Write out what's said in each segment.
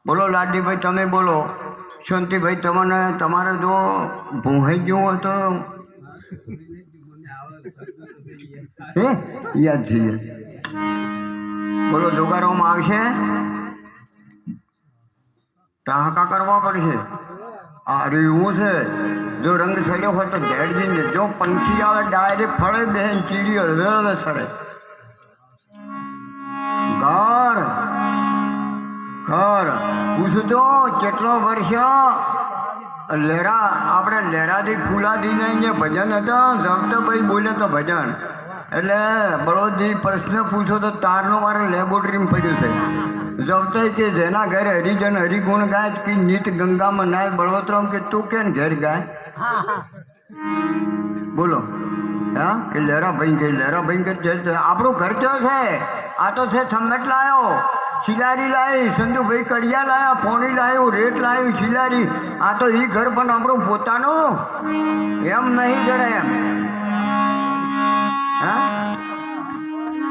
બોલો લાડીભાઈ, તમે બોલો. શાંતિભાઈ, તમને તમારે જો ભૂંહાઈ ગયું હોય તો યાદ છીએ. બોલો, જોગારોમાં આવશે, ટાંકા કરવા પડશે. આ એવું છે, જો રંગ ચડ્યો હોય તો ઘેરજીને જો પંખી આવે ડાયરેક્ટ ફળે બેન ચીડી હળવે હળવે ચડે. ઘર ઘર પૂછતો કેટલો વર્ષ લેરા આપણે લેરાથી ફૂલાથી અહીંયા ભજન હતા. જગતભાઈ બોલે તો ભજન એટલે બળોદજી પ્રશ્ન પૂછો તો તારનો મારે લેબોરેટરીમાં પડ્યું છે. જવતાઈ કે જેના ઘરે હરિજન હરિગુણ ગાય કે નીત ગંગામાં નાય. બળવતરામ કે તું કેમ ઘેર ગાય? બોલો. હા કે લેરાભાઈ કે લેરાભાઈ કે આપણું ઘર કયો છે? આ તો છે થંભેટ લાયો, શિલારી લાવી, સંધુભાઈ કડિયા લાયા, પોણી લાવ્યું, રેત લાવ્યું, શિલારી. આ તો એ ઘર પણ આપણું પોતાનું એમ નહીં જડે એમ.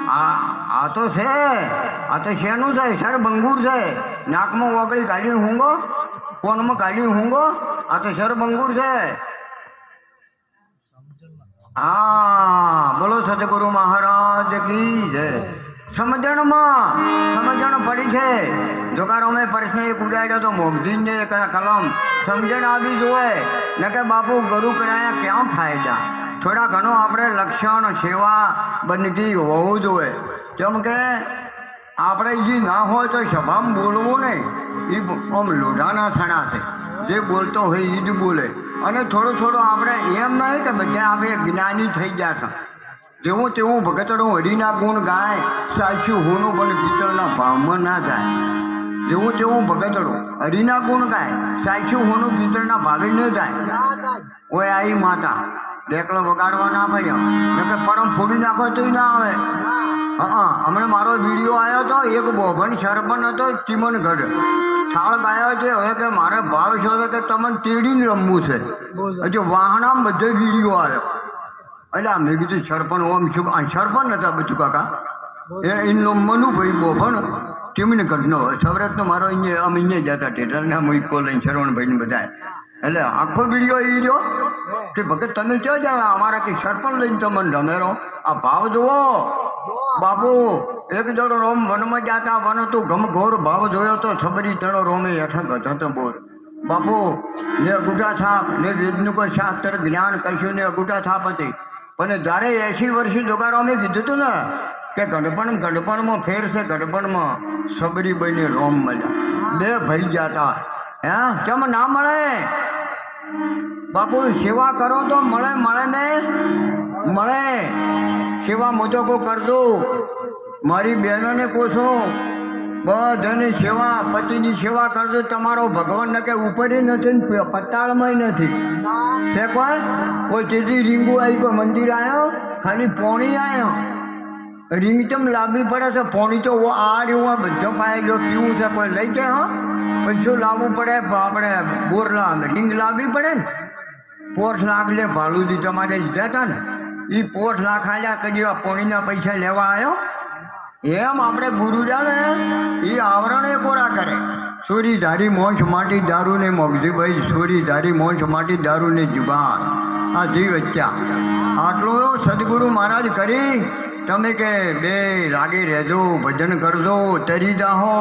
હા આ તો છે, આ તો શેનું છે? સર બંગુર છે. નાકમાં ઓગળી ગાડી ઊંઘો, કોનમાં ગાડી ઊંઘો. આ તો સર બંગુર છે. હા બોલો સતગુરુ મહારાજ કી જય. સમજણ પડી છે. જોકારો મેં પ્રશ્ન એક ઉડાડ્યો તો મોગજીને કલમ સમજણ આવી જોવે ને કે બાપુ ગુરુ કરાયા ક્યાં ફાયદા. થોડા ઘણો આપણે લક્ષણ સેવા બંદગી હોવું જોઈએ. કેમ કે આપણે જે ના હોય તો સભામાં બોલવું નહીં. એ આમ લોઢાના છણા છે, જે બોલતો હોય એ જ બોલે. અને થોડું આપણે એમ નહીં કે બધા આપણે જ્ઞાની થઈ ગયા છે. જેવું તેવું ભગતડું હરિના ગુણ ગાય, સાચું હોનું પણ પિત્તળના ભાવમાં ના જાય. જેવું તેવું ભગતડું હરિના ગુણ ગાય, સાચું હોનું પિત્તળના ભાવે ન જાય. ઓય આઈ માતા ડેકલો વગાડવા ના પડ્યો કે પરમ ફોડી નાખો તો ના આવે. હમણાં મારો વિડીયો આવ્યો હતો, એક બોભણ સરપંચ હતો ચીમનગઢ થાળ ગાયો છે. હવે કે મારે ભાવ છે કે તમને તેડીને રમવું છે. હજુ વાહણામાં બધો વિડીયો આવ્યો. એટલે મેં કીધું સરપંચ ઓમ શું સરપંચ હતા બચુ કાકા એનો મનુભાઈ બોભણ ચીમનગઢનો સૌરાષ્ટ્રનો મારો અહીંયા અમે અહીંયા જતા ટેટરના મૂકો લઈને શરવણભાઈને બધા. એટલે આખો વિડીયો એ રહ્યો કે ભગત તમે ક્યાં જાવ અમારા કે સરપંચ લઈને તમને રમેરો. આ ભાવ જુઓ બાપુ. એક જણો રોમ વનમાં જાતા વન તું ઘમઘોર ભાવ જોયો તો છબરી તણો રોમે હેઠળ ગધતો બોર. બાપુ ને અગુઠા છાપ ને વેદનું કોઈ શાસ્ત્ર જ્ઞાન કશું ને અગુઠા છાપ હતી. પણ જ્યારે 80 વર્ષથી જોગારો અમે કીધું હતું ને કે ગઢપણમાં ફેર છે. ગઢપણમાં સબરી બની રોમ મળ્યા, બે ભાઈ જતા. હે કેમ ના મળે? બાપુ સેવા કરો તો મળે ને મળે. સેવા મોટો કરજો. મારી બહેનોને કહું છું બધાની સેવા, પતિની સેવા કરજો. તમારો ભગવાનને કે ઉપર નથી ને પતાળમાં નથી છે. કોઈ તેથી રીંગું આવી, કોઈ મંદિર આવ્યો ખાલી પોણી આવ્યો. રીંગ ચમ લાવવી પડે છે? પોણી તો આ રહ્યું બધો પાય જો પીવું છે કોઈ લઈ જાય. પછી શું લાવવું પડે? આપણે બોર રીંગ લાવવી પડે ને. 4 લાખ લે ભાડું તમારે લીધા હતા ને, એ 4 લાખ આલ્યા કદી પોણીના પૈસા લેવા આવ્યો. એમ આપણે ગુરુજા ને એ આવરણે કોરા કરે. સોરી ધારી મોંછ માટી દારૂ ને મોગજીભાઈ, સોરી ધારી મોંછ માટી દારૂ ને જુગાર. આ જીવ હત્યા આટલું સદગુરુ મહારાજ કરી. તમે કે બે રાગે રહેજો, ભજન કરજો, તરી જાહો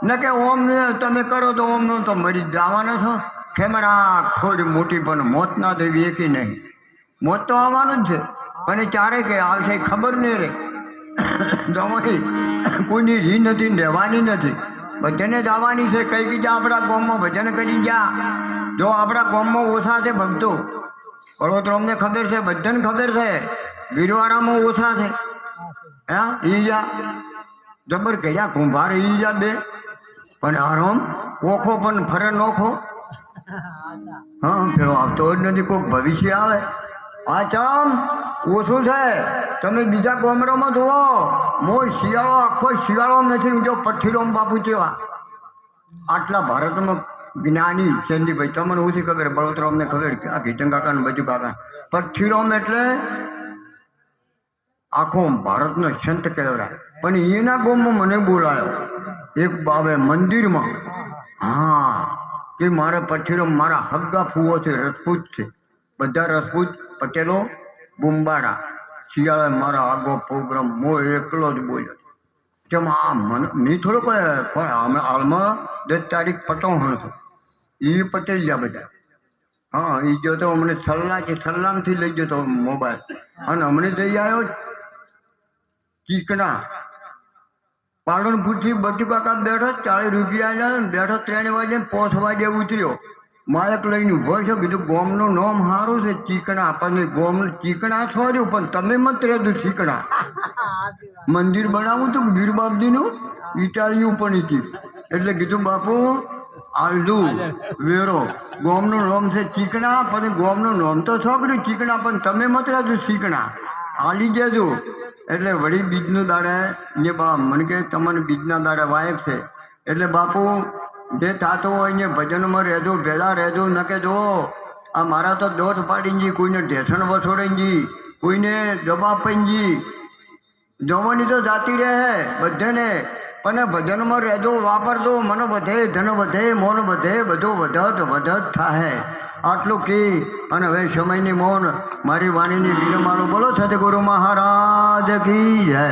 ને કે ઓમ તમે કરો તો ઓમ નો તો મરી જવાના છો. ખેમડા ખોડ મોટી પણ મોત ના દેવી એકી નહીં. મોત તો આવવાનું જ છે પણ ચારે કે આવશે ખબર નહીં રહે. જવાની કોઈની રી નથી, રહેવાની નથી. ભજને જ આવવાની છે. કઈ બીજા આપણા ગામમાં ભજન કરી ગયા. જો આપણા ગામમાં ઓછા છે ભક્તો, પર્વતરામને ખબર છે, બધાને ખબર છે. વીરવાડામાં ઓછા છે. હા ઈજા જબર ગયા કુંભાર ઈજા બે પણ આરામ ઓખો પણ ફરે નોખો. હા પેલો આવતો જ નથી. કોઈક ભવિષ્ય આવે. આ ચમ ઓછું છે. તમે બીજા ગામડામાં જુઓ, મોય શિયાળો આખો શિયાળો નથી. જો પઠ્ઠીરોમ બાપુ કેવા આટલા ભારતમાં જ્ઞાની ચંદીભાઈ તમને ઓછી ખબર. બળોતરામને ખબર આ ગીતન કાકા ને બધું કાકા. પઠ્ઠીરોમ એટલે આખો ભારતનો સંત કહેવાય. પણ એના ગામમાં મને બોલાયો એક બાવે મંદિરમાં હા કે મારા પછીનો મારા હગ્ગા ફૂવો છે, રજપૂત છે, બધા રજપૂત પટેલો બુંબાડા. શિયાળે મારા આગો પ્રોગ્રામ મો એકલો જ બોલ્યો કેમ આ મને મેં થોડો પણ અમે હાલમાં 10 તારીખ પટોહણ છે એ પટેલ ગયા બધા. હા એ જો તો અમને સલ્લામથી લઈ ગયો તો મોબાઈલ. અને અમને જઈ આવ્યો ચીકણા પાલનપુરથી બટુ કાકા બેઠો 40 રૂપિયા આવ્યા બેઠો 3 વાગે 5 વાગે ઉતર્યો. માયક લઈને ઉભો છે, કીધું ગોમનું નામ સારું છે ચીકણા. આપણને ગોમ ચીકણા છોડ્યું પણ તમે મત રહેતું ચીકણા. મંદિર બનાવું હતું વીર બાપજીનું ઇટાળીયું પણ હતી એટલે કીધું બાપુ આલજુ વેરો ગોમનું નામ છે ચીકણા પણ ગોમનું નામ તો છોકર્યું ચીકણા પણ તમે મત રહેતું ચીકણા આલી દેજો. એટલે વળી બીજનું દાડે ને બા મને કે તમને બીજના દાડે વાયક છે એટલે બાપુ જે થતું હોય ને ભજનમાં રહેજો, ભેળા રહેજો. ન કે જો આ મારા તો દોટ પાડીને કોઈને ઢેસણ વસોડીને કોઈને જવાબ પૈજી જવાની તો જાતી રહે બધાને, પણ ભજનમાં રહેજો, વાપરજો. મને વધે ધન વધે મોન વધે બધું વધત થાય. આટલું કી અને હવે સમયની મૌન મારી વાણીની વિરમાળું બોલો સદગુરુ મહારાજ કી જય.